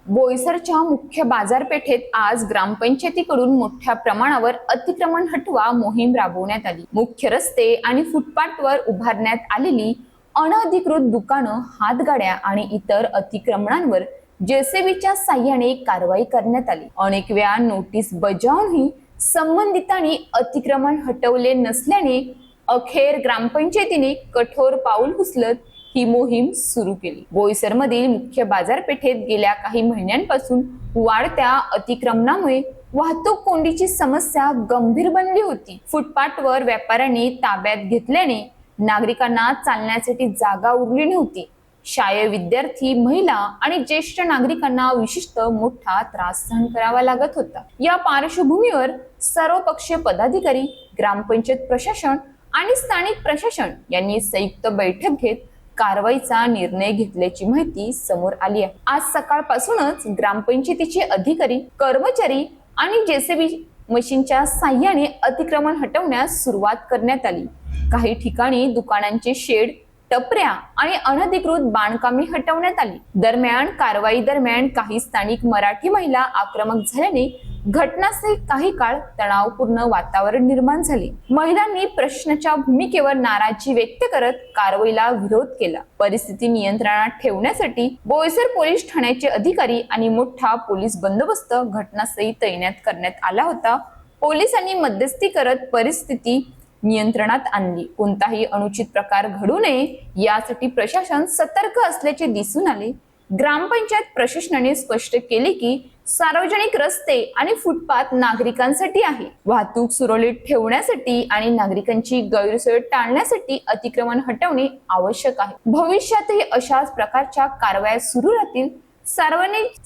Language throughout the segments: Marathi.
बोईसरच्या मुख्य बाजारपेठेत आज ग्रामपंचायतीकडून मोठ्या प्रमाणावर अतिक्रमण हटवा मोहीम राबवण्यात आली। मुख्य रस्ते आणि फुटपाथवर उभारण्यात आलेली अनधिकृत दुकानं, हातगाड्या आणि इतर अतिक्रमणांवर जेसीबीच्या साह्याने कारवाई करण्यात आली। अनेक वेळा नोटीस बजावूनही संबंधितांनी अतिक्रमण हटवले नसल्याने अखेर ग्रामपंचायतीने कठोर पाऊल उचलत ही मोहीम सुरू केली। बोईसरमधील मुख्य बाजारपेठेत गेल्या काही महिन्यांपासून वाढत्या अतिक्रमणामुळे वाहतूक कोंडीची समस्या गंभीर बनली होती। फुटपाथवर व्यापाऱ्यांनी ताब्यात घेतल्याने नागरिकांना चालण्यासाठी जागा उरली नव्हती। शालेय विद्यार्थी, महिला आणि ज्येष्ठ नागरिकांना विशिष्ट मोठा त्रास सहन करावा लागत होता। या पार्श्वभूमीवर सर्वपक्षीय पदाधिकारी, ग्रामपंचायत प्रशासन आणि स्थानिक प्रशासन यांनी संयुक्त बैठक घेत कारवाईचा निर्णय घेतल्याची माहिती समोर आली आहे। आज सकाळपासूनच ग्रामपंचायतीचे अधिकारी, कर्मचारी आणि जेसीबी मशीनच्या साह्याने अतिक्रमण हटवण्यास सुरुवात करण्यात आली। काही ठिकाणी दुकानांचे शेड, टपऱ्या आणि अनधिकृत बांधकामे हटवण्यात आली। दरम्यान कारवाई दरम्यान काही स्थानिक मराठी महिला आक्रमक झाल्याने घटनास्थळी काही काळ तणावपूर्ण वातावरण निर्माण झाले। महिलांनी प्रशासनाच्या भूमिकेवर नाराजी व्यक्त करत कारवाईला विरोध केला। परिस्थिती नियंत्रणात ठेवण्यासाठी बोईसर पोलीस ठाण्याचे अधिकारी आणि मोठा पोलीस बंदोबस्त घटनास्थळी तैनात करण्यात आला होता। पोलिसांनी मध्यस्थी करत परिस्थिती नियंत्रणात आणली। कोणताही अनुचित प्रकार घडू नये यासाठी प्रशासन सतर्क असल्याचे दिसून आले। ग्रामपंचायत प्रशासनाने स्पष्ट केले की सार्वजनिक रस्ते आणि फुटपाथ नागरिकांसाठी आहे। वाहतूक सुरळीत ठेवण्यासाठी आणि नागरिकांची गैरसोय टाळण्यासाठी अतिक्रमण हटवणे आवश्यक आहे। भविष्यातही अशाच प्रकारच्या कारवाया सुरू राहतील।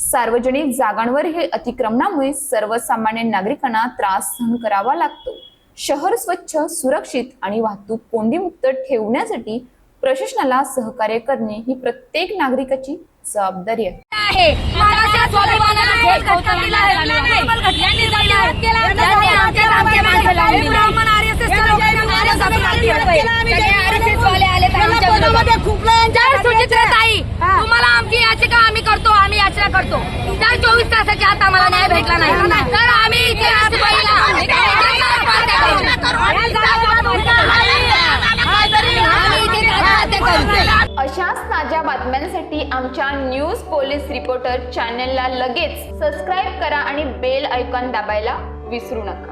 सार्वजनिक जागांवर हे अतिक्रमणामुळे सर्वसामान्य नागरिकांना त्रास सहन करावा लागतो। शहर स्वच्छ, सुरक्षित आणि वाहतूक कोंडीमुक्त ठेवण्यासाठी प्रशासनाला सहकार्य करणे ही प्रत्येक नागरिकाची जबाबदारी आहे। तुम्हाला आमची याचिका आम्ही करतो, आम्ही याचिका करतो। त्या 24 तासाच्या आत आम्हाला न्याय भेटला नाही तर आम्ही इथे अशाच ताज्या बातम्यांसाठी आमच्या न्यूज पोलीस रिपोर्टर चॅनलला लगेच सबस्क्राईब करा आणि बेल आयकॉन दाबायला विसरू नका।